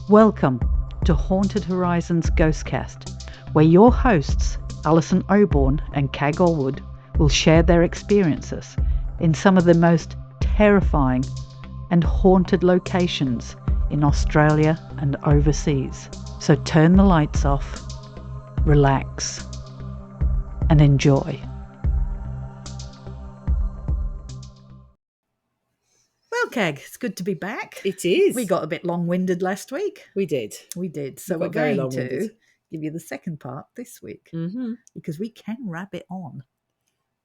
Welcome to Haunted Horizons GhostCast, where your hosts, Alison Oborn and Cag Allwood, will share their experiences in some of the most terrifying and haunted locations in Australia and overseas. So turn the lights off, relax, and enjoy. Well, Cag, it's good to be back. It is. We got a bit long-winded last week. We did. So We we're got very going to long-winded. give you the second part this week Mm-hmm. because we can wrap it on.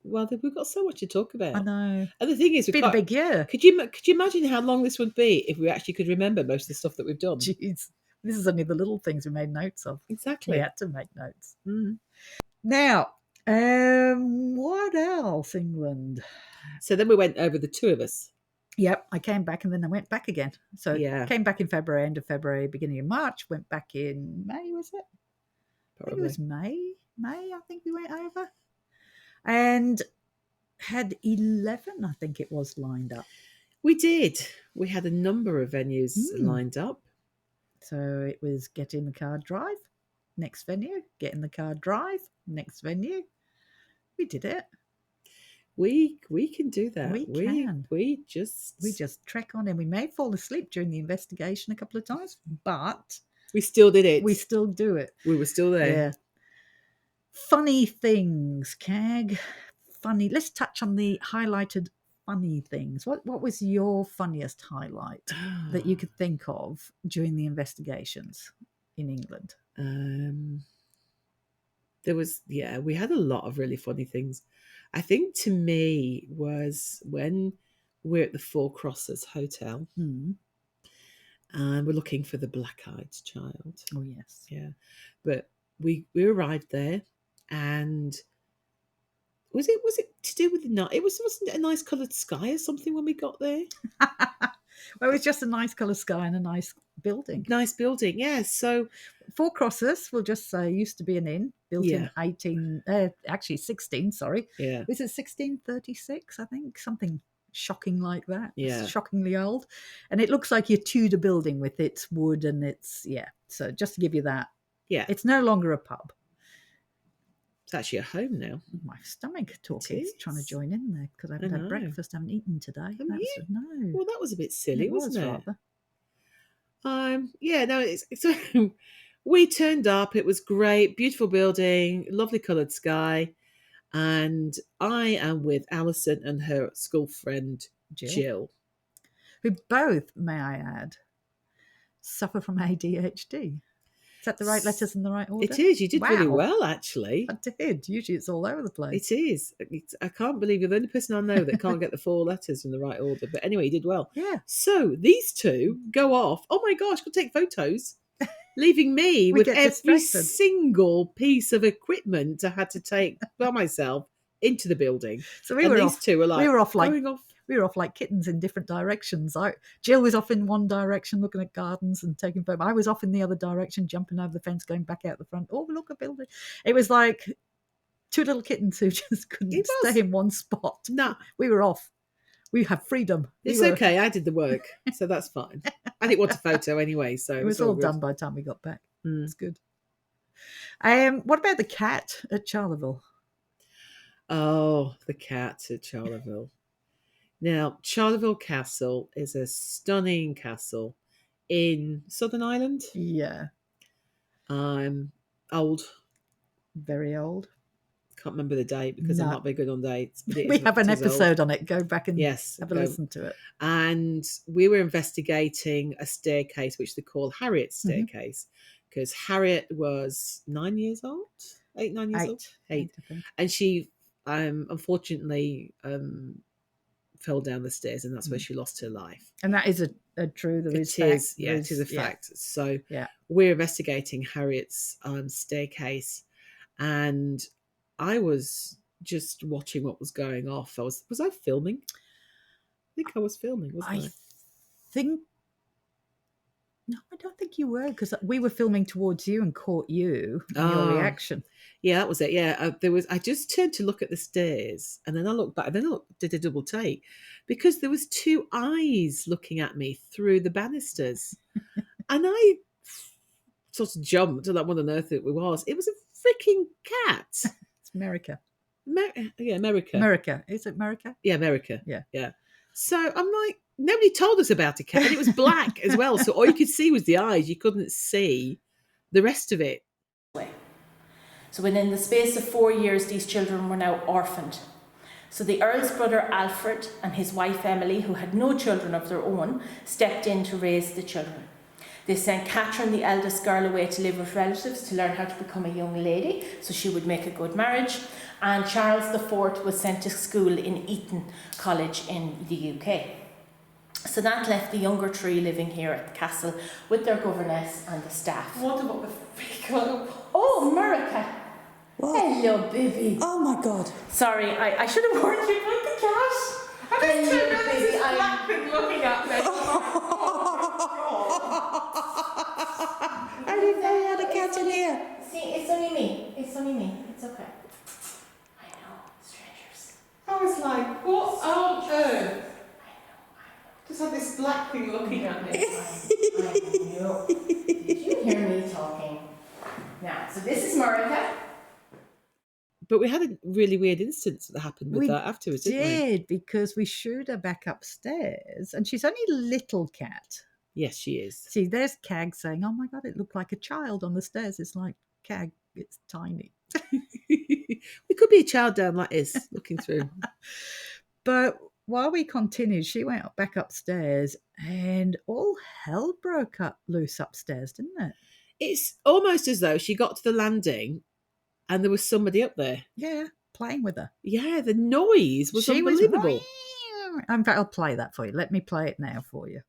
Well, we've got so much to talk about. I know. And the thing is, It's been a big year. Could you imagine how long this would be if we actually could remember most of the stuff that we've done? Jeez. This is only the little things we made notes of. Exactly. We had to make notes. Now, what else, England? So then we went over, the two of us. Yep, I came back and then I went back again. So Yeah. came back in February, end of February, beginning of March, went back in May, was it? I think it was May. I think we went over. And had 11, I think it was, lined up. We did. We had a number of venues lined up. So it was get in the car, drive, next venue, get in the car, drive, next venue. We did it. We can do that. We can. We just trek on, and we may fall asleep during the investigation a couple of times, but we still did it. We still do it. We were still there. Yeah. Funny things, Cag. Funny. Let's touch on the highlighted funny things. What was your funniest highlight that you could think of during the investigations in England? There was, we had a lot of really funny things. I think to me was when we're at the Four Crosses Hotel and we're looking for the black-eyed child. Oh, yes. Yeah. But we arrived there, and was it to do with the night? Wasn't it a nice coloured sky or something when we got there? Well, it was just a nice coloured sky and a nice building. Nice building, yeah. So Four Crosses, we'll just say, used to be an inn built in 16, sorry. Yeah. Was it 1636, I think? Something shocking like that. Yeah. It's shockingly old. And it looks like your Tudor building with its wood and its, So just to give you that. Yeah. It's no longer a pub. It's actually a home now. My stomach talking, trying to join in there because I haven't had breakfast, I haven't eaten today. No. Well, that was a bit silly, wasn't it? Rather. So we turned up. It was great, beautiful building, lovely coloured sky, and I am with Alison and her school friend Jill, who both, may I add, suffer from ADHD. Is that the right letters in the right order? It is. You did really well, actually. I did. Usually it's all over the place. It is. I can't believe you're the only person I know that can't get the 4 letters in the right order. But anyway, you did well. Yeah. So these two go off. Oh my gosh, go take photos. Leaving me with every single piece of equipment I had to take by myself into the building. So these two were like, we were off like kittens in different directions. Jill was off in one direction looking at gardens and taking photos. I was off in the other direction, jumping over the fence, going back out the front. Oh, look, a building. It was like two little kittens who just couldn't stay in one spot. No. We were off. We have freedom. It's okay. I did the work, so that's fine. I didn't want a photo anyway, so it was all done by the time we got back. It's good. What about the cat at Charville? Oh, the cat at Charville. Now, Charville Castle is a stunning castle in Southern Ireland. Yeah. Old. Very old. Can't remember the date because I'm not very good on dates. We have an episode on it. Go back and have a listen to it. And we were investigating a staircase, which they call Harriet's staircase, because Harriet was 9 years old, 8, 9 years old. 8. And she, unfortunately, fell down the stairs, and that's where she lost her life. And that is a true. It is a fact. So we're investigating Harriet's staircase, and I was just watching what was going off. Was I filming? I think I was filming, wasn't I? No, I don't think you were, because we were filming towards you and caught you and your reaction. Yeah, that was it. Yeah, I just turned to look at the stairs, and then I looked back, and then I did a double take, because there was 2 eyes looking at me through the banisters, and I sort of jumped and like, what on earth it was. It was a freaking cat. It's America. America. America. Is it America? Yeah, America. Yeah. Yeah. So I'm like, nobody told us about a cat. And it was black as well. So all you could see was the eyes. You couldn't see the rest of it. So within the space of 4 years, these children were now orphaned. So the Earl's brother Alfred and his wife Emily, who had no children of their own, stepped in to raise the children. They sent Catherine, the eldest girl, away to live with relatives to learn how to become a young lady, so she would make a good marriage. And Charles IV was sent to school in Eton College in the UK. So that left the younger three living here at the castle with their governess and the staff. What about the freak? Oh, America! What? Hello, baby. Oh my God. Sorry, I should have warned you about the cat. I just turned around and baby, this black thing looking at me. I didn't know you had a cat in here. See, it's only me. It's only me. It's okay. I know, strangers. I was like, what on earth? I know. Just had this black thing looking at me. I know. Did you hear me talking? Now, so this is Marika. But we had a really weird instance that happened with that afterwards, didn't we? Did, because we shooed her back upstairs, and she's only a little cat. Yes, she is. See, there's Cag saying, "Oh my God, it looked like a child on the stairs." It's like, Cag, it's tiny. We could be a child down like this, looking through. But while we continued, she went back upstairs, and all hell broke loose upstairs, didn't it? It's almost as though she got to the landing and there was somebody up there. Yeah, playing with her. Yeah, the noise was She unbelievable. In fact, I'll play that for you. Let me play it now for you.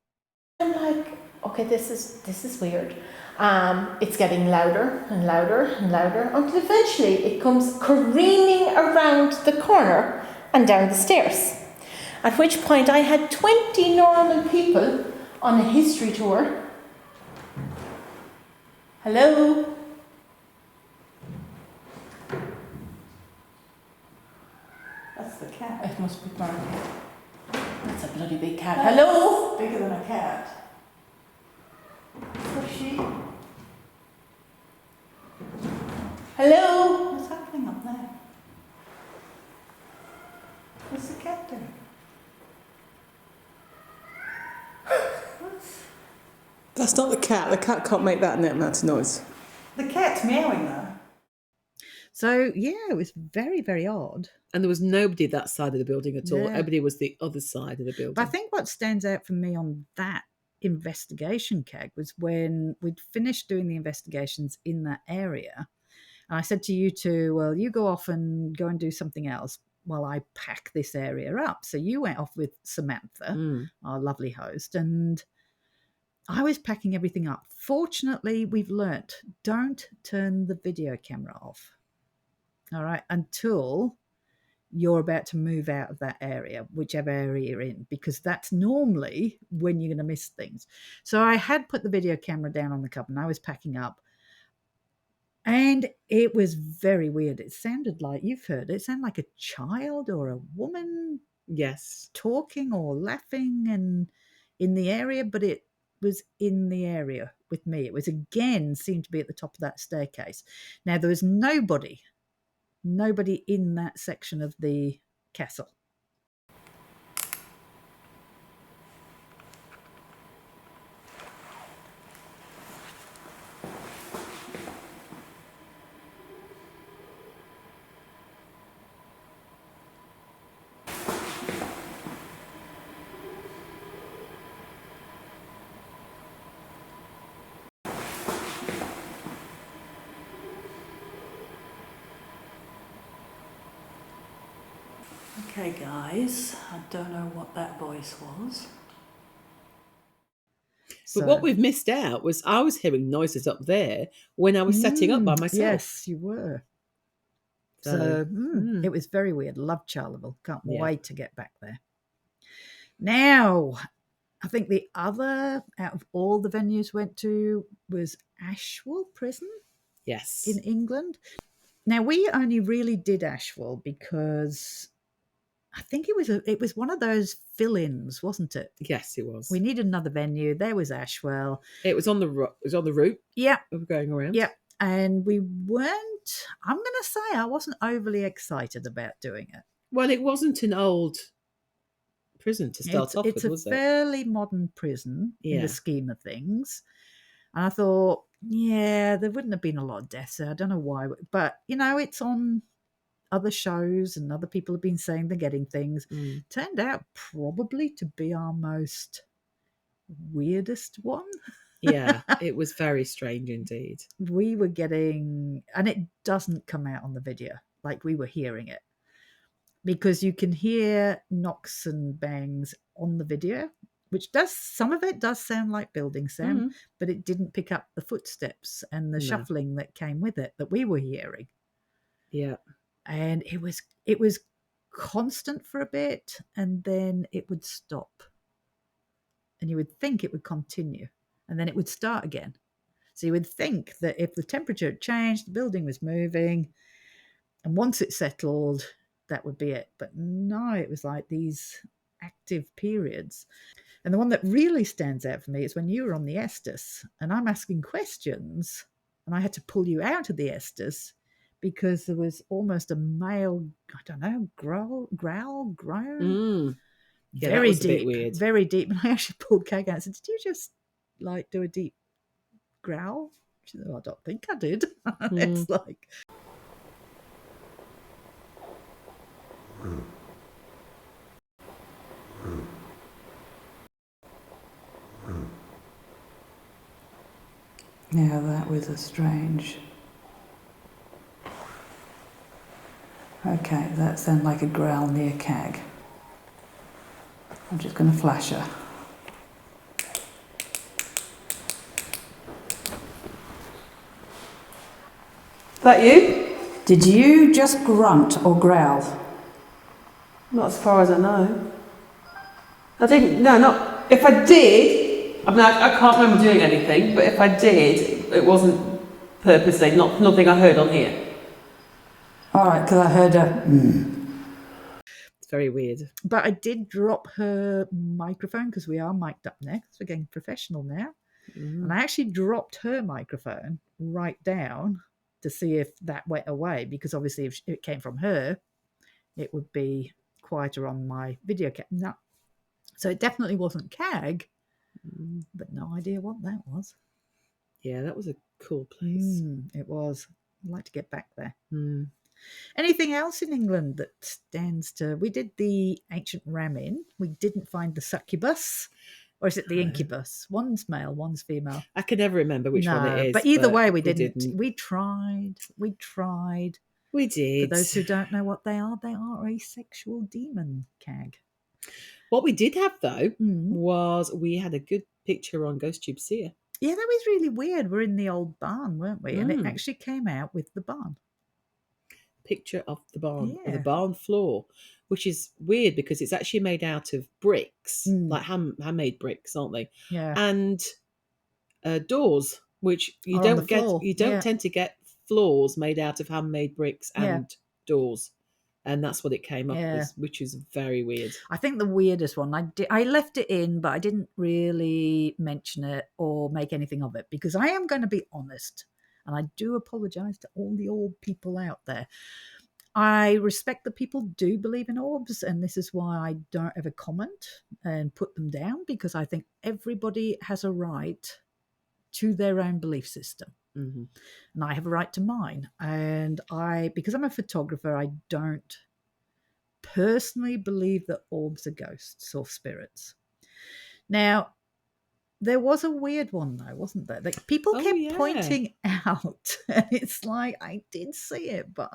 I'm like, okay, this is weird. It's getting louder and louder and louder until eventually it comes careening around the corner and down the stairs. At which point I had 20 normal people on a history tour. Hello? That's the cat. It must be Mark. That's a bloody big cat. Hello? Bigger than a cat. What's she? Hello? What's happening up there? What's the cat doing? That's not the cat. The cat can't make that amount of noise. The cat's meowing though. So, yeah, it was very, very odd. And there was nobody that side of the building at all. Yeah. Everybody was the other side of the building. But I think what stands out for me on that investigation, Cag, was when we'd finished doing the investigations in that area. And I said to you two, well, you go off and go and do something else while I pack this area up. So you went off with Samantha, our lovely host, and I was packing everything up. Fortunately, we've learnt, don't turn the video camera off. All right, until you're about to move out of that area, whichever area you're in, because that's normally when you're going to miss things. So I had put the video camera down on the cupboard and I was packing up. And it was very weird. It sounded like, you've heard it sounded like a child or a woman Yes. talking or laughing and in the area, but it was in the area with me. It was again seemed to be at the top of that staircase. Now there was nobody in that section of the castle. Okay, guys, I don't know what that voice was. But what we've missed out was I was hearing noises up there when I was setting up by myself. Yes, you were. So it was very weird. Love Charleville. Can't wait to get back there. Now, I think the other out of all the venues went to was Ashwell Prison. Yes. In England. Now, we only really did Ashwell because I think it was one of those fill-ins, wasn't it? Yes, it was. We needed another venue. There was Ashwell. It was on the route. Yeah. Of going around. Yeah. And we weren't, I'm going to say I wasn't overly excited about doing it. Well, it wasn't an old prison to start off with, was it? It's a fairly modern prison in the scheme of things. And I thought, there wouldn't have been a lot of deaths there. I don't know why. But, it's on other shows and other people have been saying they're getting things. Turned out probably to be our most weirdest one. Yeah, it was very strange indeed. We were getting, and it doesn't come out on the video, like we were hearing it. Because you can hear knocks and bangs on the video, which some of it does sound like building sound, but it didn't pick up the footsteps and the shuffling that came with it that we were hearing. Yeah. And it was constant for a bit, and then it would stop. And you would think it would continue, and then it would start again. So you would think that if the temperature had changed, the building was moving, and once it settled, that would be it. But no, it was like these active periods. And the one that really stands out for me is when you were on the Estes and I'm asking questions and I had to pull you out of the Estes because there was almost a male, I don't know, growl, groan. Yeah, very that was deep, a bit weird. Very deep. And I actually pulled Kag out and said, did you just do a deep growl? She said, I don't think I did. It's like... Yeah, that was a strange... Okay, that sounded like a growl near Kag. I'm just going to flash her. That you? Did you just grunt or growl? Not as far as I know. I didn't, no, not, if I did, I mean, I can't remember doing anything, but if I did, it wasn't purposely, nothing I heard on here. All right, because I heard a... It's very weird. But I did drop her microphone because we are mic'd up next. We're getting professional now. And I actually dropped her microphone right down to see if that went away, because obviously if it came from her, it would be quieter on my video cam. No. So it definitely wasn't Kag, but no idea what that was. Yeah, that was a cool place. It was. I'd like to get back there. Anything else in England that stands to... We did the ancient Ramin. We didn't find the succubus. Or is it the incubus? One's male, one's female. I can never remember which one it is. But either way, we didn't. We tried. We did. For those who don't know what they are a sexual demon, Kag. What we did have, though, was we had a good picture on GhostTube Seer. Yeah, that was really weird. We're in the old barn, weren't we? And it actually came out with the barn. Picture of the barn, the barn floor, which is weird because it's actually made out of bricks, like handmade bricks, aren't they? Yeah. And doors, which you don't get. You don't tend to get floors made out of handmade bricks and doors, and that's what it came up with, which is very weird. I think the weirdest one, I left it in, but I didn't really mention it or make anything of it because I am going to be honest. And I do apologise to all the old people out there. I respect that people do believe in orbs, and this is why I don't ever comment and put them down, because I think everybody has a right to their own belief system. And I have a right to mine. And because I'm a photographer, I don't personally believe that orbs are ghosts or spirits. Now, there was a weird one, though, wasn't there? Like, people kept pointing out, and it's like, I did see it, but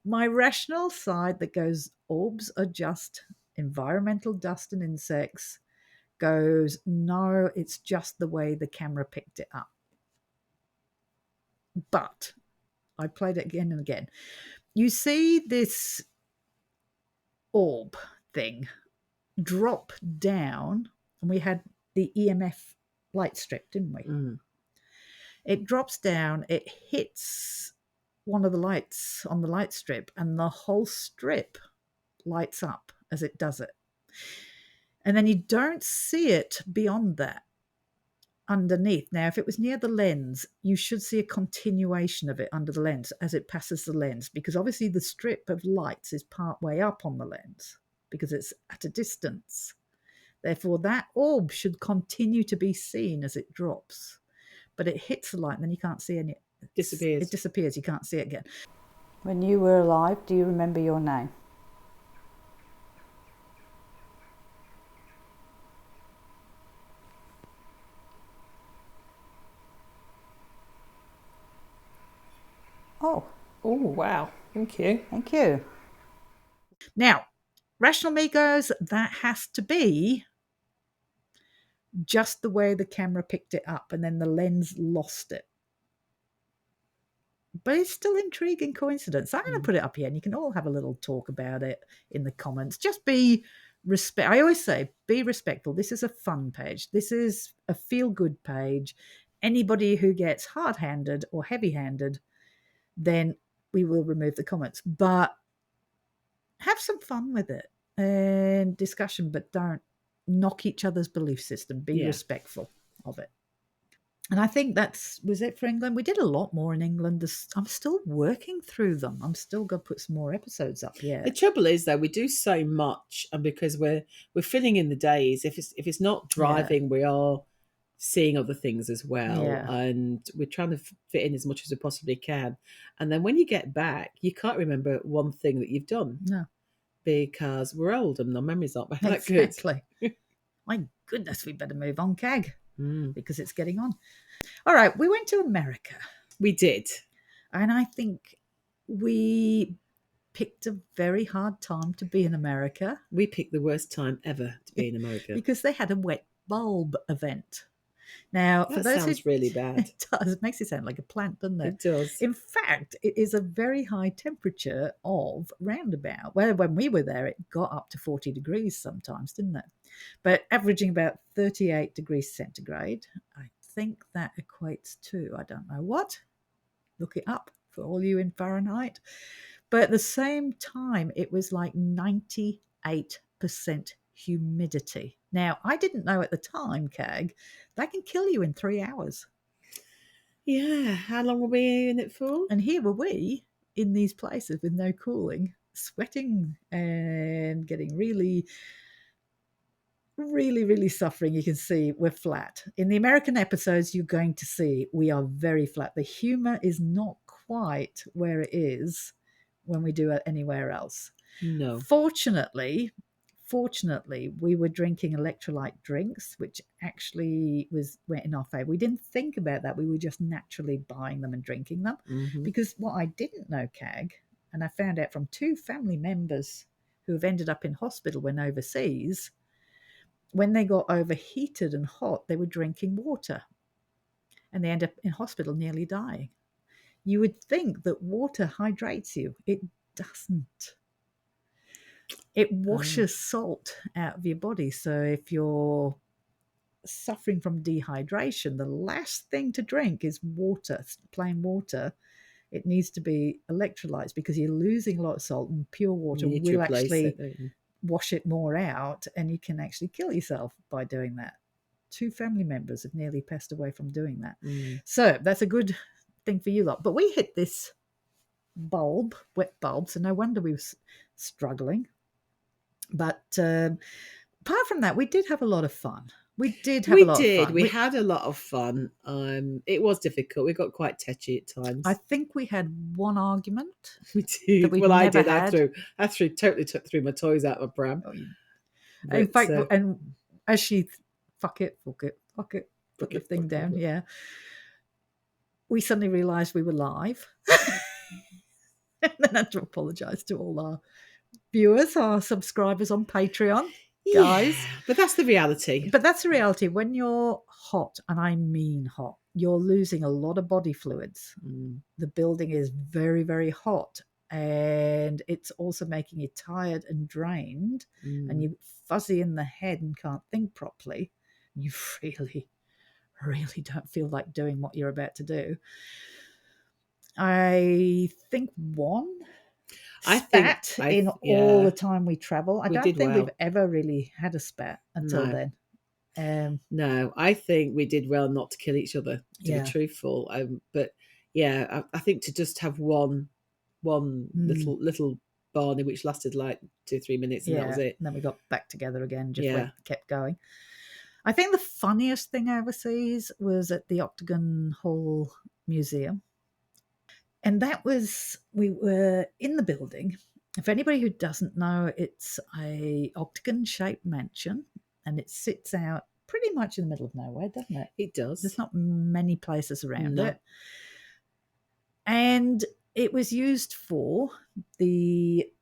my rational side that goes, orbs are just environmental dust and insects, goes, no, it's just the way the camera picked it up. But I played it again and again. You see this orb thing drop down, and we had the EMF light strip, didn't we? It drops down, it hits one of the lights on the light strip, and the whole strip lights up as it does it. And then you don't see it beyond that underneath. Now, if it was near the lens, you should see a continuation of it under the lens as it passes the lens, because obviously the strip of lights is part way up on the lens because it's at a distance. Therefore, that orb should continue to be seen as it drops. But it hits the light and then you can't see any. Disappears. It disappears. You can't see it again. When you were alive, do you remember your name? Oh, Oh, wow. Thank you. thank you. Now, rational me goes, that has to be just the way the camera picked it up and then the lens lost it. But it's still intriguing coincidence. I'm going to put it up here and you can all have a little talk about it in the comments. Just be I always say, be respectful. This is a fun page. This is a feel-good page. Anybody who gets hard-handed or heavy-handed, then we will remove the comments. But have some fun with it and discussion, but don't knock each other's belief system. Be respectful of it. And I think was it for England. We did a lot more in England. I'm still working through them. I'm still going to put some more episodes up. Yeah. The trouble is, though, we do so much, and because we're filling in the days. If it's not driving, we are seeing other things as well, and we're trying to fit in as much as we possibly can. And then when you get back, you can't remember one thing that you've done. No, because we're old and our memories aren't that exactly. good. My goodness, we better move on, Cag, because it's getting on. All right, we went to America. We did. And I think we picked a very hard time to be in America. We picked the worst time ever to be in America. Because they had a wet bulb event. Now, that for those sounds really bad. It does. It makes it sound like a plant, doesn't it? It does. In fact, it is a very high temperature of roundabout. Well, when we were there, it got up to 40 degrees sometimes, didn't it? But averaging about 38 degrees centigrade. I think that equates to, I don't know what. Look it up for all you in Fahrenheit. But at the same time, it was like 98% humidity. Now, I didn't know at the time, Cag, that can kill you in 3 hours. Yeah, how long were we in it for? And here were we in these places with no cooling, sweating and getting really, really, really suffering. You can see we're flat. In the American episodes, you're going to see we are very flat. The humour is not quite where it is when we do it anywhere else. No. Fortunately, we were drinking electrolyte drinks, which actually went in our favour. We didn't think about that. We were just naturally buying them and drinking them. Mm-hmm. Because what I didn't know, Cag, and I found out from 2 family members who have ended up in hospital when overseas, when they got overheated and hot, they were drinking water. And they end up in hospital nearly dying. You would think that water hydrates you. It doesn't. It washes salt out of your body. So if you're suffering from dehydration, the last thing to drink is water, plain water. It needs to be electrolytes because you're losing a lot of salt, and pure water will actually wash it more out, and you can actually kill yourself by doing that. 2 family members have nearly passed away from doing that. So that's a good thing for you lot. But we hit this wet bulb, so no wonder we were struggling. But apart from that, we did have a lot of fun. We had a lot of fun. It was difficult. We got quite tetchy at times. I think we had one argument. We did. I did. I totally threw my toys out of my pram. In fact, and as she fuck it, put the thing down. Yeah. We suddenly realised we were live. And then I had to apologise to all our viewers, our subscribers on Patreon. Guys, but that's the reality. When you're hot, and I mean hot, you're losing a lot of body fluids. The building is very, very hot, and it's also making you tired and drained, and you're fuzzy in the head and can't think properly. You really, really don't feel like doing what you're about to do. I think I think spat in all the time we travel. I We don't did think well. we've ever really had a spat until No. then. No, I think we did well not to kill each other, to Yeah. be truthful. But yeah, I think to just have one little Barney, which lasted like 2-3 minutes, and that was it. And then we got back together again, just Yeah. kept going. I think the funniest thing overseas was at the Octagon Hall Museum. And that was, we were in the building. If anybody who doesn't know, it's a octagon-shaped mansion, and it sits out pretty much in the middle of nowhere, doesn't it? It does. There's not many places around No. it. And it was used for it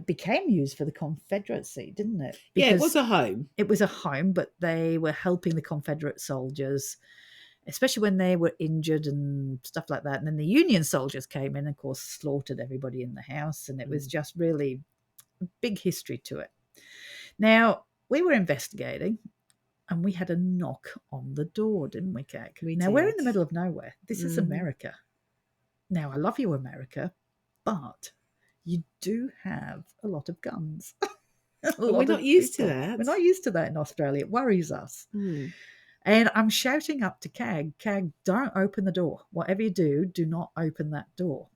became used for the Confederacy, didn't it? Yeah, it was a home. It was a home, but they were helping the Confederate soldiers, especially when they were injured and stuff like that. And then the Union soldiers came in and, of course, slaughtered everybody in the house. And it was just really a big history to it. Now, we were investigating, and we had a knock on the door, didn't we, Kag? Now, we're in the middle of nowhere. This is America. Now, I love you, America, but you do have a lot of guns. We're not used to that. We're not used to that in Australia. It worries us. And I'm shouting up to Kag, don't open the door. Whatever you do, do not open that door.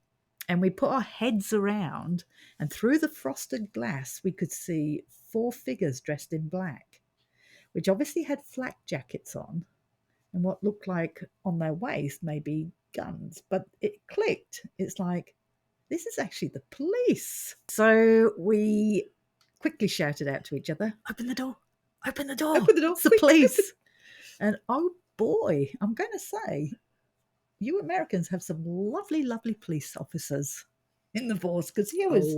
And we put our heads around, and through the frosted glass, we could see 4 figures dressed in black, which obviously had flak jackets on, and what looked like on their waist maybe guns. But it clicked. It's like, this is actually the police. So we quickly shouted out to each other, open the door, open the door. Open the door. It's the police. And oh boy, I'm going to say, you Americans have some lovely, lovely police officers in the force, because here was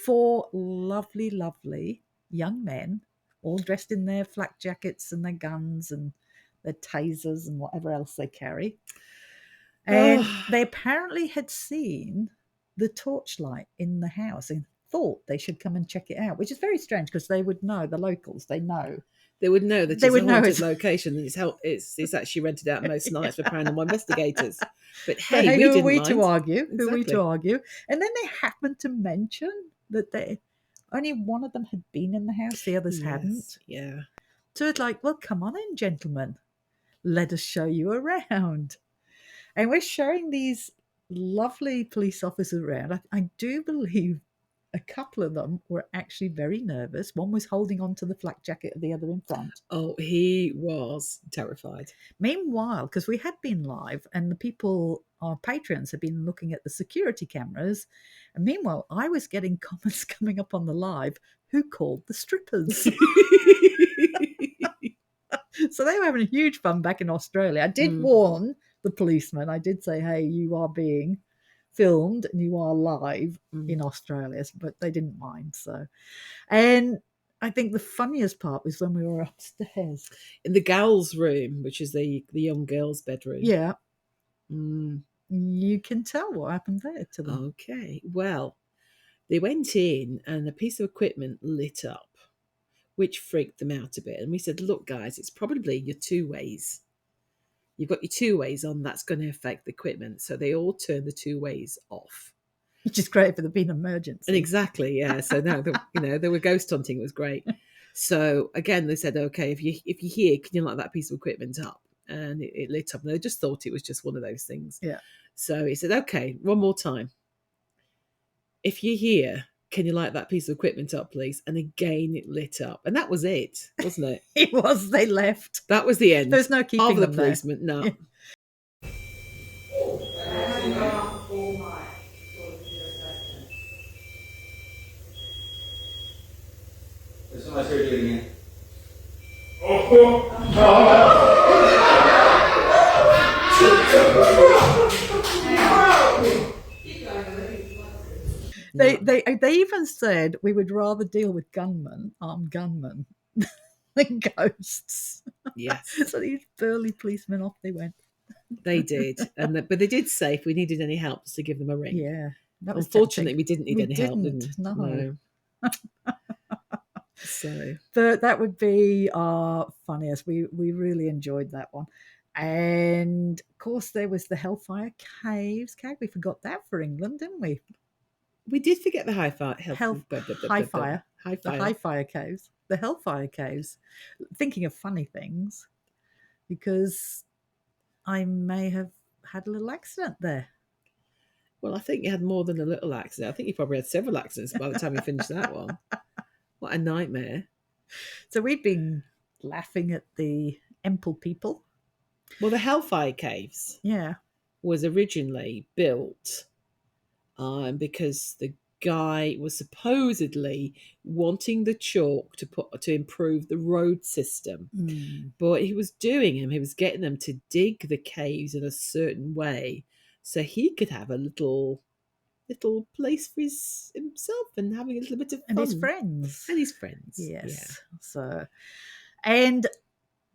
4 lovely, lovely young men, all dressed in their flak jackets and their guns and their tasers and whatever else they carry. And they apparently had seen the torchlight in the house and thought they should come and check it out, which is very strange, because they would know, the locals, they know. They would know that it's a haunted location, and it's actually rented out most nights for paranormal investigators. But hey, who are we mind. to argue? Exactly. Who are we to argue? And then they happened to mention that only one of them had been in the house, the others hadn't. Yeah. So it's like, well, come on in, gentlemen. Let us show you around. And we're showing these lovely police officers around. I do believe a couple of them were actually very nervous. One was holding on to the flak jacket of the other in front. Oh, he was terrified. Meanwhile, because we had been live, and the people, our patrons, had been looking at the security cameras, and meanwhile, I was getting comments coming up on the live, who called the strippers? So they were having a huge fun back in Australia. I did warn the policeman. I did say, hey, you are being filmed and you are live in Australia, but they didn't mind. So, and I think the funniest part was when we were upstairs in the gals' room, which is the young girls' bedroom. Yeah, you can tell what happened there to them. Okay, well, they went in and a piece of equipment lit up, which freaked them out a bit. And we said, look, guys, it's probably your 2-ways. You've got your 2-ways on, that's going to affect the equipment. So they all turned the 2-ways off. Which is great for the being emergency. And exactly, yeah. So no, they were ghost hunting. It was great. So again, they said, okay, if you hear, can you light that piece of equipment up? And it lit up. And they just thought it was just one of those things. Yeah. So he said, okay, one more time. If you hear, can you light that piece of equipment up, please? And again, it lit up. And that was it, wasn't it? It was. They left. That was the end. There's no keeping of the them policeman. there. No. Yeah. There's someone here doing it. They even said we would rather deal with armed gunmen, than ghosts. Yes. So these burly policemen, off they went. They did, but they did say if we needed any help, to give them a ring. Yeah, that was unfortunately tempting. we didn't need any help. Didn't we? No. So, but that would be our funniest. We really enjoyed that one. And of course, there was the Hellfire caves. We forgot that for England, didn't we? We did forget the Hellfire caves, the Hellfire caves. Thinking of funny things, because I may have had a little accident there. Well, I think you had more than a little accident. I think you probably had several accidents by the time you finished that one. What a nightmare. So we've been laughing at the Emple people. Well, the Hellfire caves was originally built because the guy was supposedly wanting the chalk to improve the road system. But he was getting them to dig the caves in a certain way so he could have a little place for himself and having a little bit of fun. And his friends. Yes. Yeah. So, and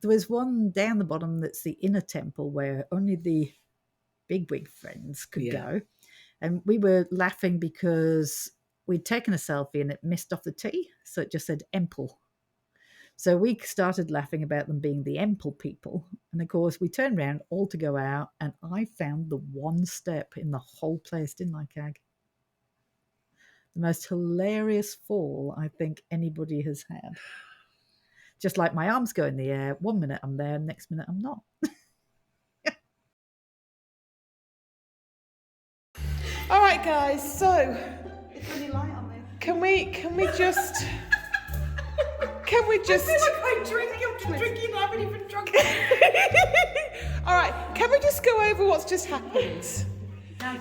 there was one down the bottom that's the inner temple where only the bigwig friends could go. And we were laughing because we'd taken a selfie and it missed off the T. So it just said Emple. So we started laughing about them being the Emple people. And of course, we turned around all to go out, and I found the one step in the whole place, didn't I, Cag? The most hilarious fall I think anybody has had. Just like my arms go in the air. 1 minute I'm there, next minute I'm not. All right, guys. So, can we just? I feel like I'm drinking. I haven't even drunk. All right. Can we just go over what's just happened? Now,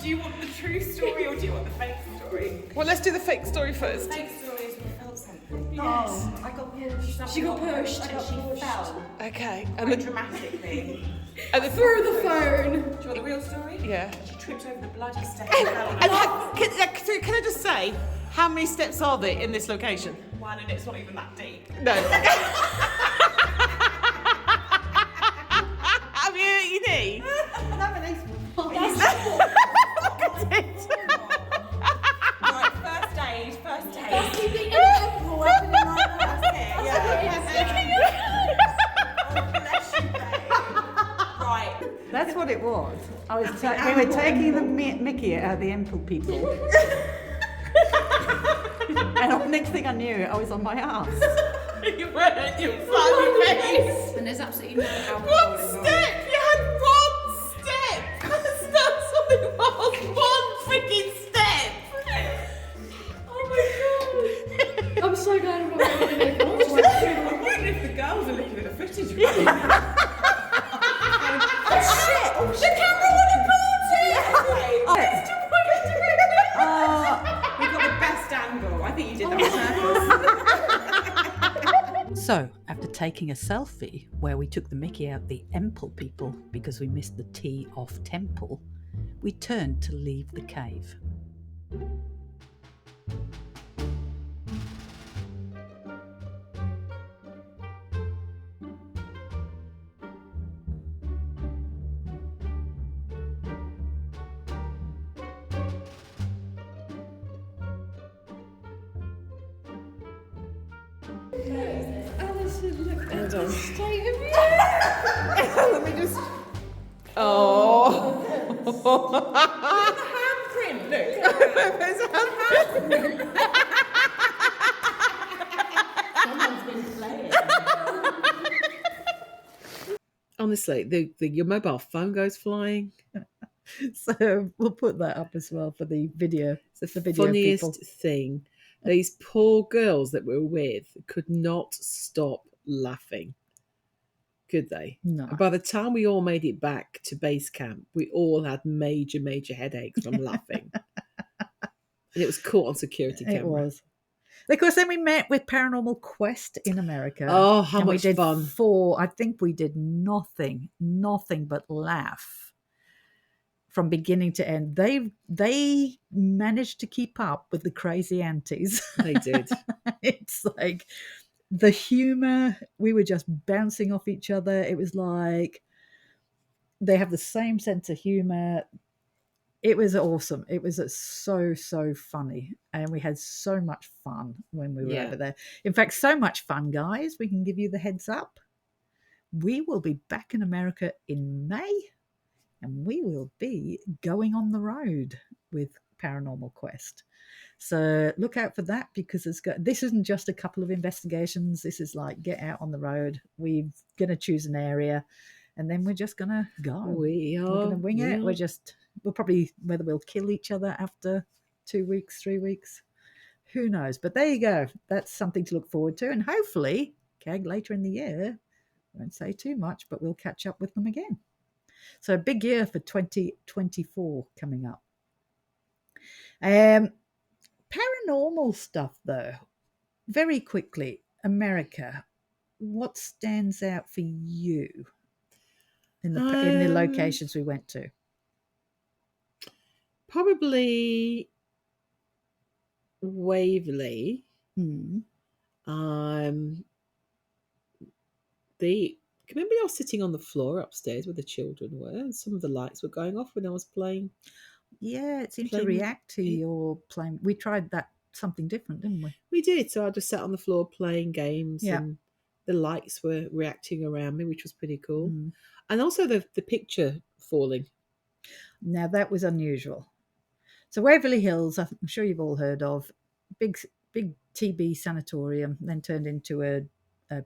do you want the true story or do you want the fake story? Well, let's do the fake story first. The fake story is when felt something. Yes. Oh, I got pushed. She got pushed and she fell. Okay. And dramatically. And through the phone. Do you want the real story? Yeah. She tripped over the bloody step and fell on her. Can I just say, how many steps are there in this location? One, and it's not even that deep. No. Have you hurt your knee? Right, first aid. That's you being in a pool happening like that. Right. That's what it was. We were taking the Mickey out of the Emple people. And the next thing I knew, I was on my ass. You weren't, you funny face. And there's absolutely no alcohol One involved. step! You had one step! That's what it was! One freaking step! Oh my god! I'm so glad I'm not going to make it. I wonder if the girls are looking at the footage. Oh shit! The camera wouldn't pull it! We've got the best angle. I think you did that on purpose. So, after taking a selfie where we took the Mickey out the Emple people because we missed the T off temple, we turned to leave the cave. Let me just. Oh. Handprint. There's a handprint. Someone's been playing. Honestly, your mobile phone goes flying. So we'll put that up as well for the video. It's the funniest thing. These poor girls that we're with could not stop laughing. Could they? No. And by the time we all made it back to base camp, we all had major headaches from laughing. And it was caught on security camera. It was. Of course, then we met with Paranormal Quest in America. Oh, how and much we did fun. I think we did nothing but laugh from beginning to end. They managed to keep up with the crazy aunties. They did. It's like the humor, we were just bouncing off each other. It was like they have the same sense of humor. It was awesome. It was so funny. And we had so much fun when we were over there. In fact, so much fun, guys. We can give you the heads up. We will be back in America in May. And we will be going on the road with Paranormal Quest. So look out for that, because this isn't just a couple of investigations. This is like get out on the road. We're going to choose an area, and then we're just going to go. We're going to wing it. We'll probably, whether we'll kill each other after 2 weeks, 3 weeks, who knows. But there you go. That's something to look forward to. And hopefully, later in the year, won't say too much, but we'll catch up with them again. So a big year for 2024 coming up. Paranormal stuff, though. Very quickly, America. What stands out for you in the locations we went to? Probably Waverly. Remember I was sitting on the floor upstairs where the children were, and some of the lights were going off when I was playing. Yeah, it seemed to react to your playing. We tried something different, didn't we? We did. So I just sat on the floor playing games, and the lights were reacting around me, which was pretty cool. And also the picture falling. Now that was unusual. So Waverly Hills, I'm sure you've all heard of, big TB sanatorium, then turned into a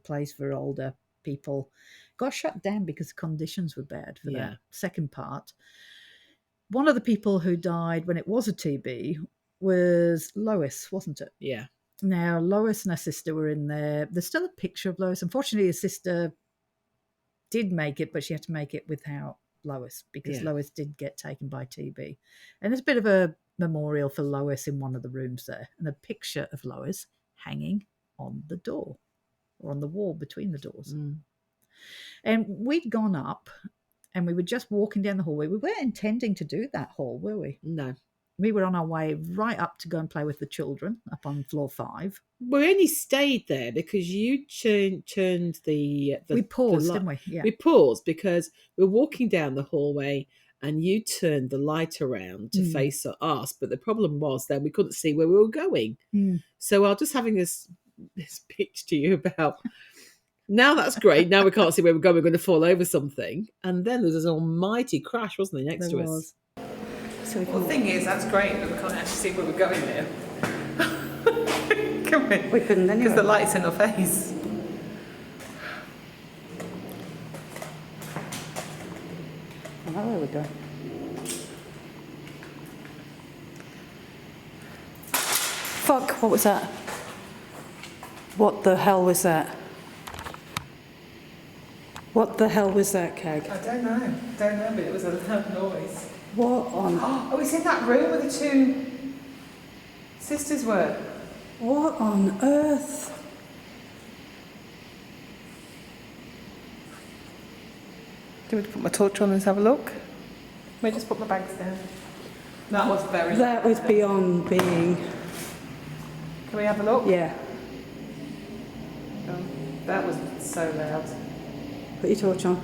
place for older people. Got shut down because conditions were bad for that second part. One of the people who died when it was a TB was Lois, wasn't it? Yeah. Now, Lois and her sister were in there. There's still a picture of Lois. Unfortunately, her sister did make it, but she had to make it without Lois, because Lois did get taken by TB. And there's a bit of a memorial for Lois in one of the rooms there, and a picture of Lois hanging on the door, or on the wall between the doors. And we'd gone up, and we were just walking down the hallway. We weren't intending to do that hall, were we? No. We were on our way right up to go and play with the children up on floor 5. We only stayed there because you turned the we paused, didn't we? Yeah. We paused because we're walking down the hallway and you turned the light around to face us. But the problem was that we couldn't see where we were going. So I was just having this pitch to you about... Now that's great. Now we can't see where we're going. We're going to fall over something. And then there was an almighty crash, wasn't there, next to us? So the thing is, that's great, but we can't actually see where we're going now. Can we? We couldn't anyway. Because the light's in our face. I know where we're going. Fuck, what was that? What the hell was that? What the hell was that, Kag? I don't know, but it was a loud noise. What on? Oh, it's in that room where the 2 sisters were. What on earth? Do we put my torch on and have a look? May I just put my bags down? That was very loud. That was beyond being... Can we have a look? Yeah. Oh, that was so loud. Put your torch on.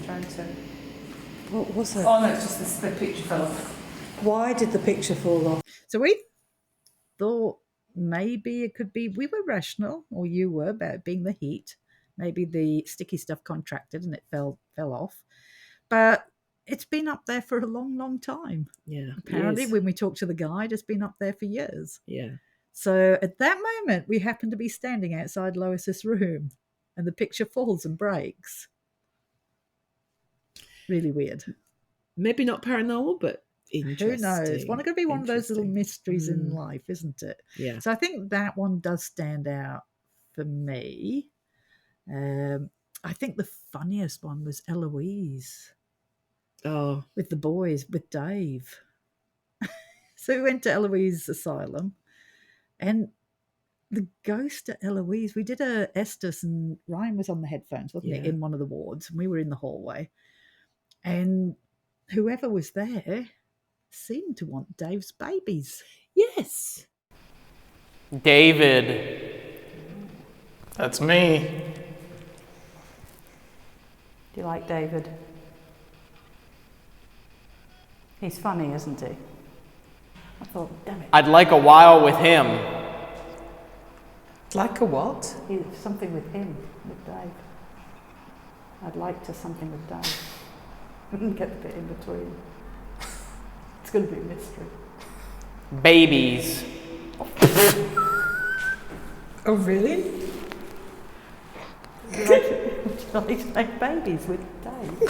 Trying to... What was it? Oh no, it's just the picture fell off. Why did the picture fall off? So we thought maybe it could be, we were rational, or you were, about it being the heat. Maybe the sticky stuff contracted and it fell off. But it's been up there for a long, long time. Yeah. Apparently, when we talked to the guide, it's been up there for years. Yeah. So at that moment, we happened to be standing outside Lois's room, and the picture falls and breaks. Really weird. Maybe not paranormal, but interesting. Who knows? It's going to be one of those little mysteries in life, isn't it? Yeah. So I think that one does stand out for me. I think the funniest one was Eloise. Oh. With the boys, with Dave. So we went to Eloise Asylum, and the ghost at Eloise, we did a Estes, and Ryan was on the headphones, wasn't he, in one of the wards, and we were in the hallway. And whoever was there seemed to want Dave's babies. Yes. David. That's me. Do you like David? He's funny, isn't he? I thought, damn it. I'd like a while with him. Like a what? Something with him, with Dave. I'd like to something with Dave. I didn't get the bit in between. It's going to be a mystery. Babies. Oh, really? Would you like to make babies with Dave?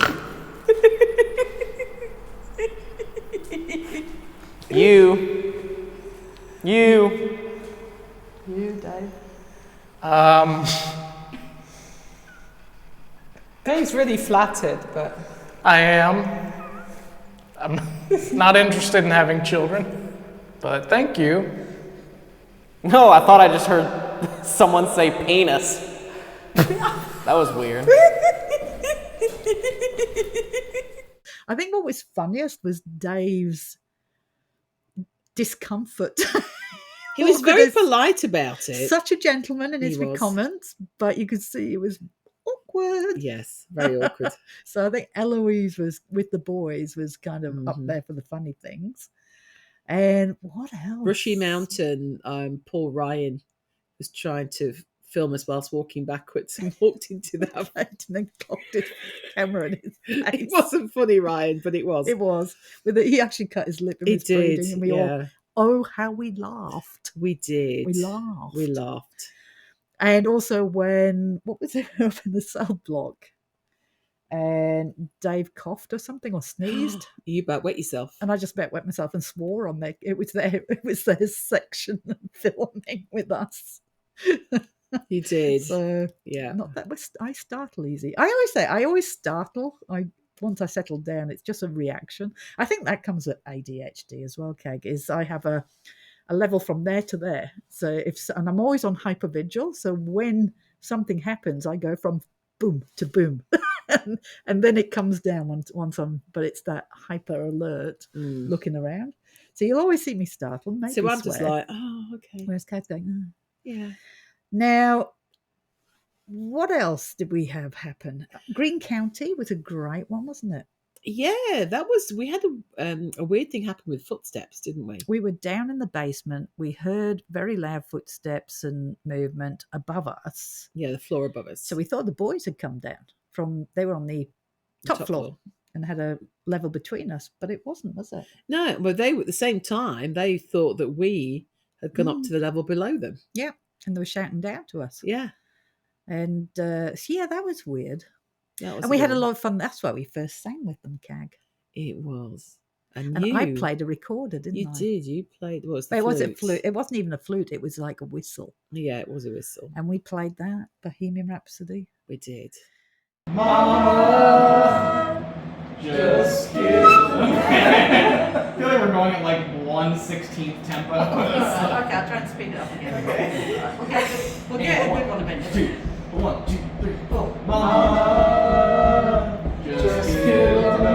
You, Dave. Dave's really flattered, but I am. I'm not interested in having children, but thank you. No, I thought I just heard someone say penis. That was weird. I think what was funniest was Dave's discomfort. He was very polite about it. Such a gentleman in He his was. comments, but you could see it was awkward. Yes, very awkward. So I think Eloise was with the boys was kind of up there for the funny things. And what else? Brushy Mountain, Paul Ryan was trying to film us whilst walking backwards and walked into that and then cocked his camera in his face. It wasn't funny, Ryan, but it was. It was. He actually cut his lip and He was did, bleeding, and we all, oh, how we laughed. We did. We laughed. We laughed. And also when, what was it, up in the cell block? And Dave coughed or something or sneezed. You about wet yourself. And I just about wet myself and swore on there. It was their section of filming with us. You did. So yeah. Not that was I startle easy. I always say I always startle. Once I settle down, it's just a reaction. I think that comes with ADHD as well, Keg, is I have a level from there to there. So and I'm always on hypervigil. So when something happens, I go from boom to boom. and then it comes down once but it's that hyper alert looking around. So you'll always see me startled. So I'm just like, oh, okay. Whereas Kat's going, yeah. Now, what else did we have happen? Green County was a great one, wasn't it? Yeah, that was. We had a weird thing happen with footsteps, didn't we? We were down in the basement. We heard very loud footsteps and movement above us. Yeah, the floor above us. So we thought the boys had come down they were on the top floor and had a level between us, but it wasn't, was it? No, well, they were at the same time. They thought that we had gone up to the level below them. Yeah, and they were shouting down to us. Yeah, and yeah, that was weird. And we had a lot of fun. That's why we first sang with them, Cag. It was. And I played a recorder, didn't I? You did. You played. What was the it flute? wasn't flute. It wasn't even a flute. It was like a whistle. Yeah, it was a whistle. And we played that Bohemian Rhapsody. We did. Mama, just give me. I feel like we're going at like 1/16 tempo. Okay, I'll try and speed it up again. Okay. We'll get a good one eventually. 1, 2, 3, 4. Mama, just give me.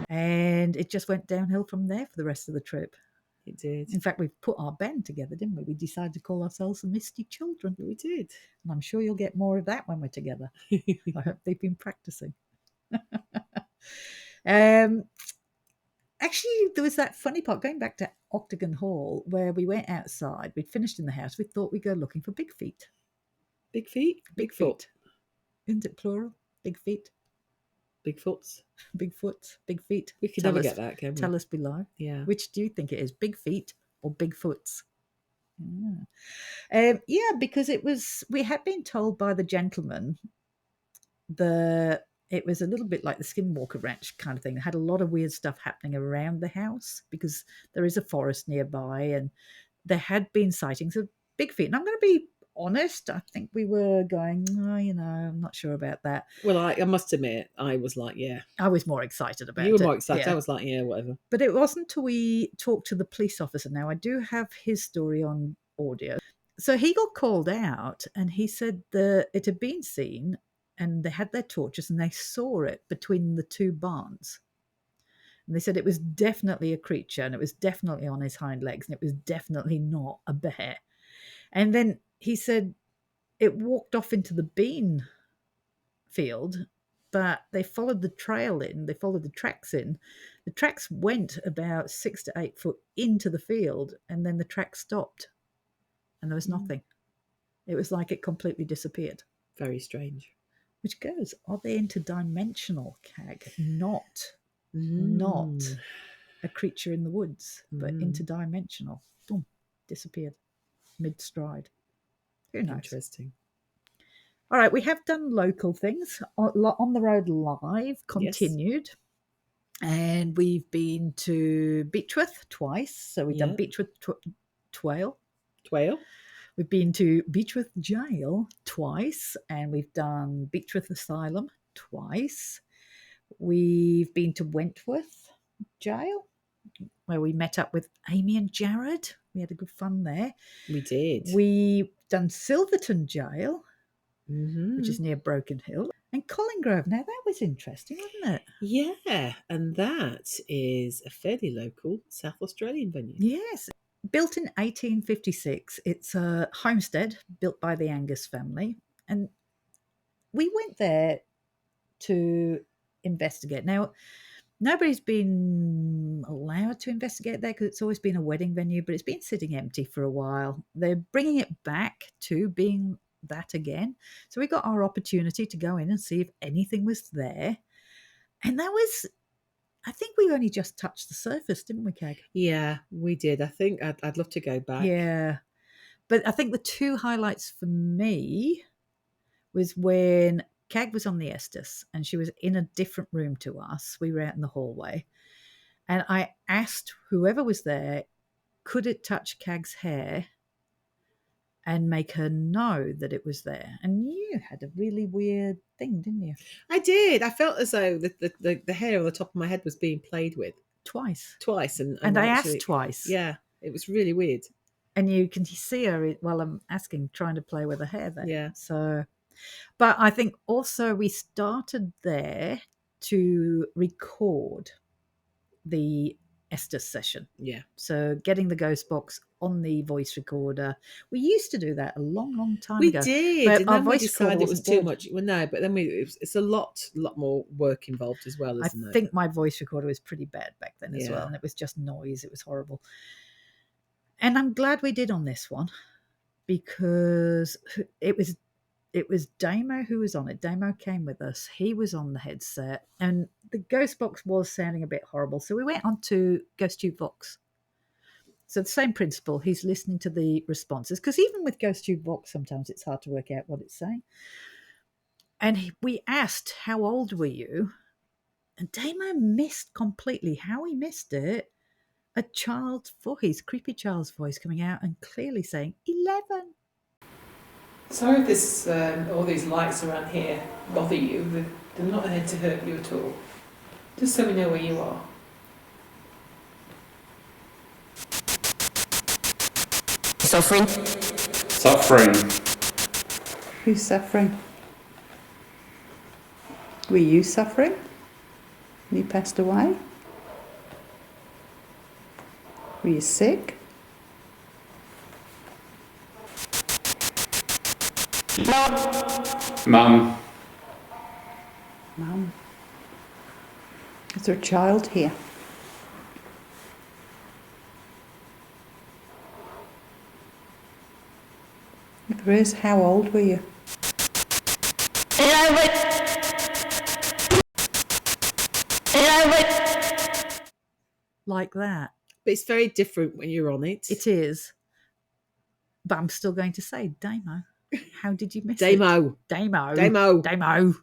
And it just went downhill from there for the rest of the trip. It did. In fact, we put our band together, didn't we? We decided to call ourselves the Misty Children. We did. And I'm sure you'll get more of that when we're together. I hope they've been practicing. Actually, there was that funny part, going back to Octagon Hall, where we went outside. We'd finished in the house. We thought we'd go looking for big feet. Big feet? Big feet. Isn't it plural? Big feet. Bigfoots. Bigfoots. Big feet. We could never get that, can we? Tell us below. Yeah. Which do you think it is? Big feet or Bigfoots? Yeah, because we had been told by the gentleman it was a little bit like the Skinwalker Ranch kind of thing. It had a lot of weird stuff happening around the house because there is a forest nearby, and there had been sightings of big feet. And I'm going to be honest, I think we were going, I'm not sure about that. Well, I must admit, I was like, yeah. I was more excited about it. You were more excited. Yeah. I was like, yeah, whatever. But it wasn't until we talked to the police officer. Now, I do have his story on audio. So he got called out and he said that it had been seen and they had their torches and they saw it between the two barns. And they said it was definitely a creature and it was definitely on his hind legs and it was definitely not a bear. And then he said it walked off into the bean field but they followed the trail in, they followed the tracks in. The tracks went about 6 to 8 foot into the field, and then the track stopped, and there was nothing. It was like it completely disappeared. Very strange. Which goes, are they interdimensional, Cag? Not a creature in the woods, but interdimensional. Boom, disappeared mid-stride. Who knows? Interesting. All right, we have done local things. On the Road Live continued. Yes. And we've been to Beechworth twice. So we've done Beechworth Twale. We've been to Beechworth Jail twice. And we've done Beechworth Asylum twice. We've been to Wentworth Jail, where we met up with Amy and Jared. We had a good fun there. We did. We've done Silverton Jail, which is near Broken Hill, and Collinggrove. Now, that was interesting, wasn't it? Yeah, and that is a fairly local South Australian venue. Yes. Built in 1856. It's a homestead built by the Angus family. And we went there to investigate. Now, nobody's been allowed to investigate there because it's always been a wedding venue, but it's been sitting empty for a while. They're bringing it back to being that again. So we got our opportunity to go in and see if anything was there. And that was, I think we only just touched the surface, didn't we, Cag? Yeah, we did. I think I'd love to go back. Yeah. But I think the two highlights for me was when Cag was on the Estes and she was in a different room to us. We were out in the hallway. And I asked whoever was there, could it touch Cag's hair and make her know that it was there? And you had a really weird thing, didn't you? I did. I felt as though the hair on the top of my head was being played with. Twice. And I asked twice. Yeah, it was really weird. And you can see her while I'm asking, trying to play with her hair there. Yeah. So, but I think also we started there to record the Estes session. Yeah. So getting the ghost box on the voice recorder. We used to do that a long, long time we ago. We did. But and our then voice we decided it was too good. much. Well, no, but then it's a lot more work involved as well, isn't it? I think my voice recorder was pretty bad back then as well. And it was just noise. It was horrible. And I'm glad we did on this one because it was Damo who was on it. Damo came with us. He was on the headset, and the ghost box was sounding a bit horrible. So we went on to Ghost Tube Vox. So the same principle. He's listening to the responses because even with Ghost Tube Vox, sometimes it's hard to work out what it's saying. And we asked, "How old were you?" And Damo missed completely. How he missed it. A child's voice, creepy child's voice coming out and clearly saying 11. Sorry if this, all these lights around here bother you. They're not here to hurt you at all. Just so we know where you are. Suffering? Who's suffering? Were you suffering when you passed away? Were you sick? Mum. Mum. Is there a child here? If there is, how old were you? Like that. But it's very different when you're on it. It is. But I'm still going to say, Damo, how did you miss Damo. it? Damo.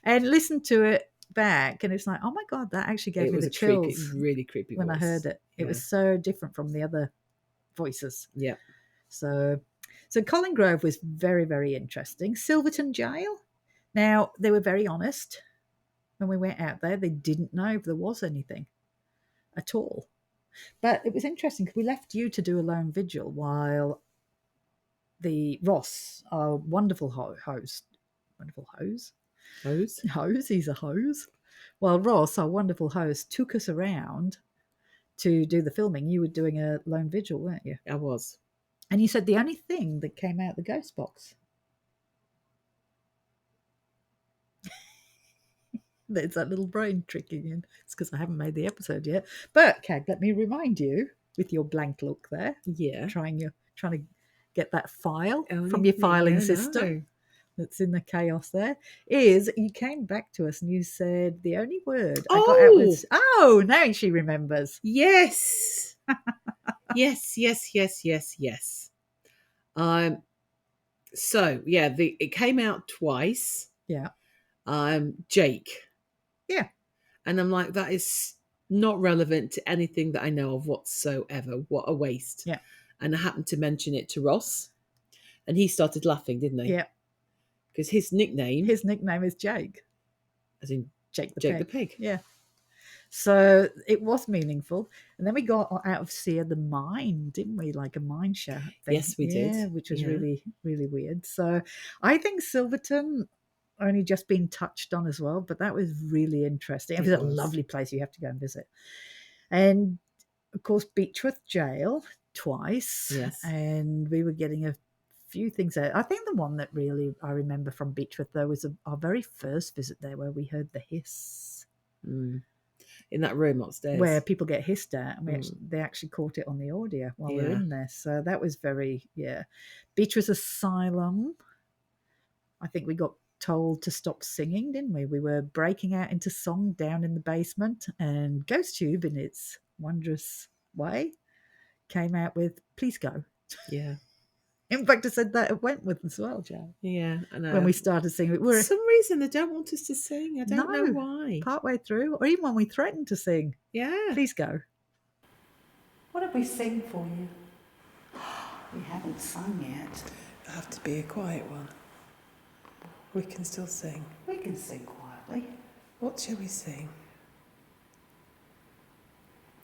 And listen to it back, and it's like, oh my God, that actually gave me the chills. Really creepy when voice. I heard it. It was so different from the other voices. Yeah. So Collinggrove was very, very interesting. Silverton Jail. Now, they were very honest when we went out there. They didn't know if there was anything at all. But it was interesting because we left you to do a lone vigil while the Ross, our wonderful host, he's a hose. While Ross, our wonderful host, took us around to do the filming, you were doing a lone vigil, weren't you? I was. And you said the only thing that came out the ghost box. There's that little brain tricking in. It's because I haven't made the episode yet. But, Cag, let me remind you, with your blank look there, Yeah. trying to get that file Oh, from your filing yeah, system no. that's in the chaos there, is you came back to us and you said the only word I got out was, now she remembers. Yes. yes. So yeah, it came out twice. Yeah. Jake. Yeah. And I'm like, that is not relevant to anything that I know of whatsoever. What a waste. Yeah. And I happened to mention it to Ross, and he started laughing, didn't he? Yeah. Because his nickname is Jake. As in Jake the Jake Pig. the Pig. Yeah. So it was meaningful. And then we got out of Seer the mine, didn't we? Like a mine shaft thing. Yes, we did. Yeah, which was Yeah. really, really weird. So I think Silverton only just been touched on as well, but that was really interesting. It was a lovely place you have to go and visit. And of course, Beechworth Jail twice. Yes. And we were getting a few things out. I think the one that really I remember from Beechworth, though, was our very first visit there where we heard the hiss. In that room upstairs. Where people get hissed at. And they actually caught it on the audio while we were in there. So that was very, Beechworth Asylum, I think we got told to stop singing, didn't we? We were breaking out into song down in the basement, and Ghost Tube, in its wondrous way, came out with "Please Go." Yeah. In fact, I said that at Wentworth as well, Joe. Yeah, I know. When we started singing, For some reason they don't want us to sing. I don't know why. Partway through, or even when we threatened to sing. Yeah. Please go. What did we sing for you? We haven't sung yet. It'll have to be a quiet one. We can still sing. We can sing quietly. What shall we sing?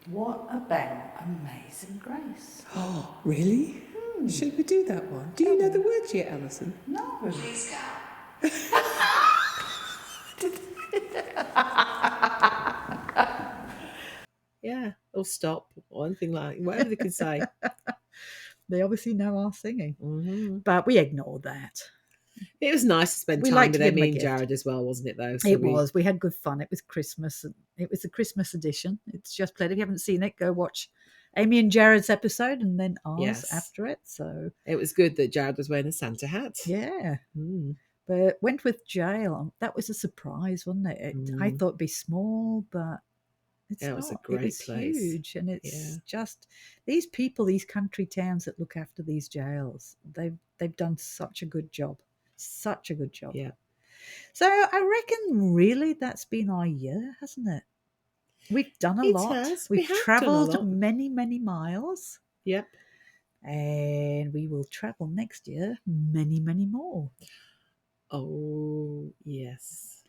What about Amazing Grace? Oh, really? Should we do that one? Do you know the words yet, Alison? No. Please go. Yeah, or stop, or anything like whatever they can say. They obviously know our singing, but we ignore that. It was nice to spend time with Amy and Jared as well, wasn't it? Though it was. We had good fun. It was Christmas. It was the Christmas edition. It's just played. If you haven't seen it, go watch Amy and Jared's episode and then ours after it. So it was good that Jared was wearing a Santa hat. Yeah. But Wentworth Jail, that was a surprise, wasn't it? I thought it'd be small, but it's not. It was a great place. Huge, and it's just these people, these country towns that look after these jails. They've done such a good job. Such a good job. Yeah. So I reckon really that's been our year, hasn't it? We've done a lot. We've travelled many, many miles. Yep. And we will travel next year many, many more. Oh, yes.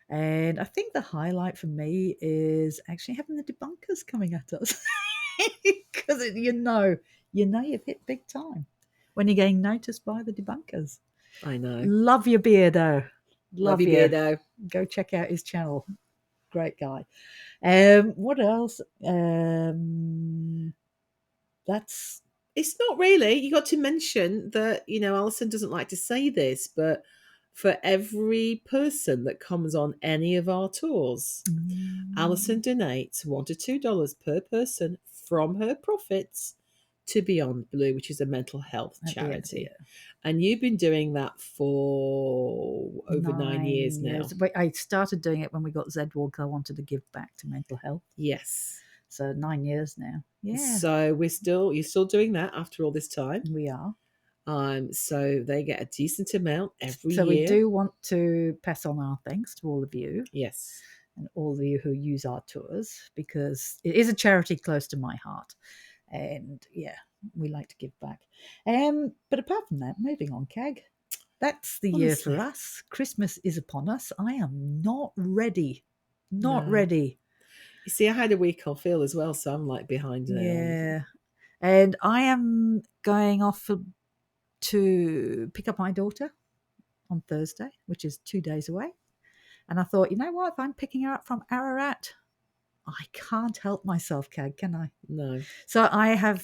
And I think the highlight for me is actually having the debunkers coming at us. Because you know you've hit big time when you're getting noticed by the debunkers. I know. Love your beardo. Love your beardo. Go check out his channel. Great guy. What else? That's... It's not really. You got to mention that, Alison doesn't like to say this, but for every person that comes on any of our tours, Alison donates $1 to $2 per person from her profits to Beyond Blue, which is a mental health charity. And you've been doing that for over 9 years now. But I started doing it when we got Zedwalk. I wanted to give back to mental health. Yes. So 9 years now. Yeah. So you're still doing that after all this time. We are. So they get a decent amount every year. So we do want to pass on our thanks to all of you. Yes. And all of you who use our tours, because it is a charity close to my heart. And we like to give back. But apart from that, moving on, Cag. That's the year for us. Christmas is upon us. I am not ready. Not ready. You see, I had a week off ill as well, so I'm like behind now. Yeah. And I am going off to pick up my daughter on Thursday, which is 2 days away. And I thought, you know what? If I'm picking her up from Ararat, I can't help myself, Cag, can I? No. So I have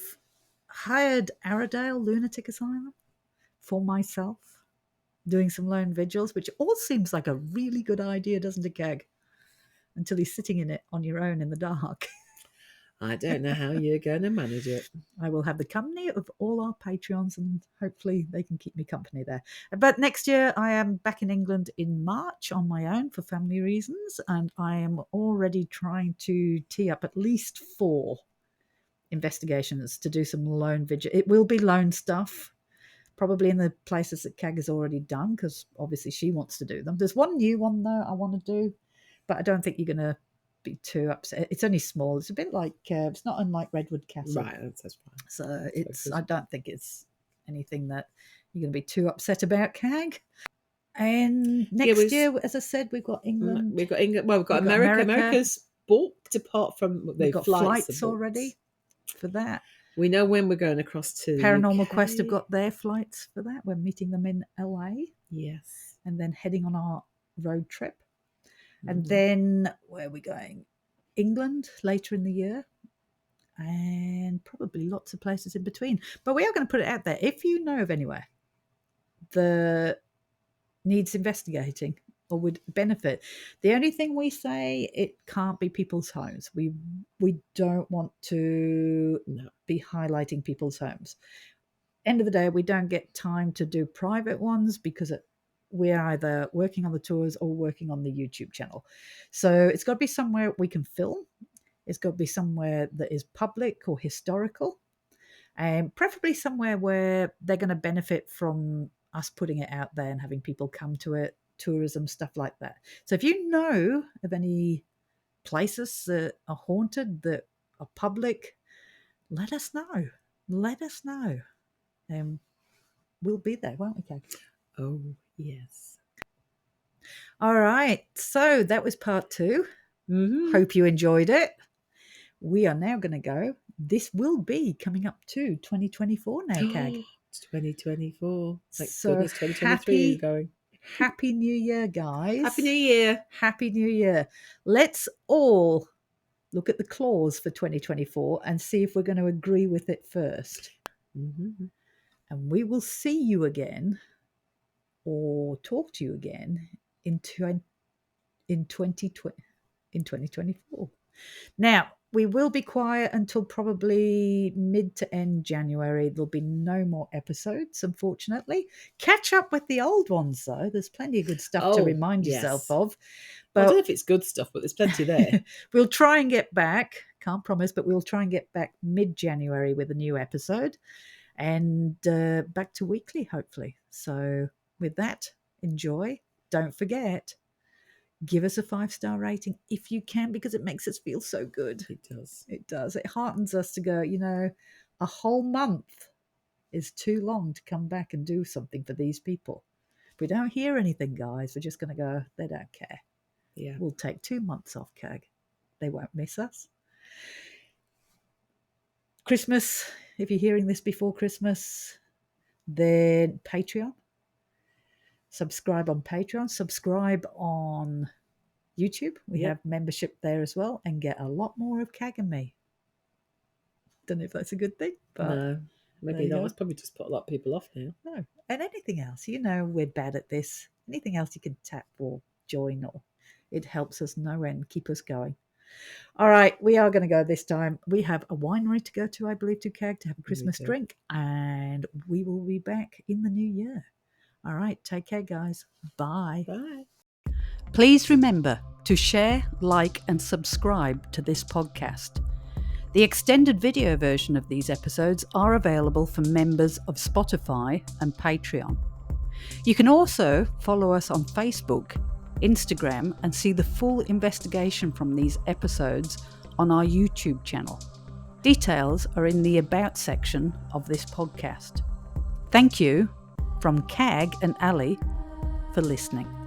hired Aradale Lunatic Asylum for myself, doing some lone vigils, which all seems like a really good idea, doesn't it, Cag? until he's sitting in it on your own in the dark. I don't know how you're going to manage it. I will have the company of all our Patreons, and hopefully they can keep me company there. But next year I am back in England in March on my own for family reasons, and I am already trying to tee up at least 4 investigations to do some lone vigil. It will be lone stuff, probably in the places that Kag has already done, because obviously she wants to do them. There's one new one though I want to do, but I don't think you're going to be too upset. It's only small. It's a bit like it's not unlike Redwood Castle, Right, that's fine. so it's I don't think it's anything that you're going to be too upset about, Kag. And next year, as I said, we've got England. We've got England. Well, we've got America. America's booked apart from we've got flights already for that. We know when we're going across to Paranormal Quest have got their flights for that. We're meeting them in LA. Yes. And then heading on our road trip. And then where are we going? England later in the year. And probably lots of places in between. But we are going to put it out there. If you know of anywhere that needs investigating or would benefit, the only thing we say, it can't be people's homes. We don't want to be highlighting people's homes. End of the day, we don't get time to do private ones because we're either working on the tours or working on the YouTube channel. So it's got to be somewhere we can film. It's got to be somewhere that is public or historical, and preferably somewhere where they're going to benefit from us putting it out there and having people come to it, tourism, stuff like that. So if you know of any places that are haunted, that are public, let us know. Let us know. And we'll be there, won't we, Kag? Oh, yes. All right. So that was part 2. Hope you enjoyed it. We are now going to go. This will be coming up to 2024 now, Kag. It's 2024. Thank So goodness 2023 is going. Happy New Year, guys. Happy New Year. Happy New Year. Let's all look at the clause for 2024 and see if we're going to agree with it first. And we will see you again or talk to you again in 2024. Now, we will be quiet until probably mid to end January. There'll be no more episodes, unfortunately. Catch up with the old ones, though. There's plenty of good stuff to remind yourself of. But I don't know if it's good stuff, but there's plenty there. We'll try and get back. Can't promise, but we'll try and get back mid-January with a new episode. And back to weekly, hopefully. So with that, enjoy. Don't forget, give us a 5-star rating if you can, because it makes us feel so good. It does. It does. It heartens us to go, a whole month is too long to come back and do something for these people. If we don't hear anything, guys, we're just going to go, they don't care. Yeah. We'll take 2 months off, Kag. They won't miss us. Christmas, if you're hearing this before Christmas, then Patreon. Subscribe on Patreon. Subscribe on YouTube. We have membership there as well, and get a lot more of Kag and me. Don't know if that's a good thing, but no, maybe not. It's probably just put a lot of people off now. No, and anything else, we're bad at this. Anything else you can tap or join, or it helps us no end, keep us going. All right, we are going to go this time. We have a winery to go to, I believe, to Kag to have a Christmas drink, and we will be back in the new year. All right, take care, guys. Bye. Bye. Please remember to share, like, and subscribe to this podcast. The extended video version of these episodes are available for members of Spotify and Patreon. You can also follow us on Facebook, Instagram, and see the full investigation from these episodes on our YouTube channel. Details are in the About section of this podcast. Thank you from Kag and Ali for listening.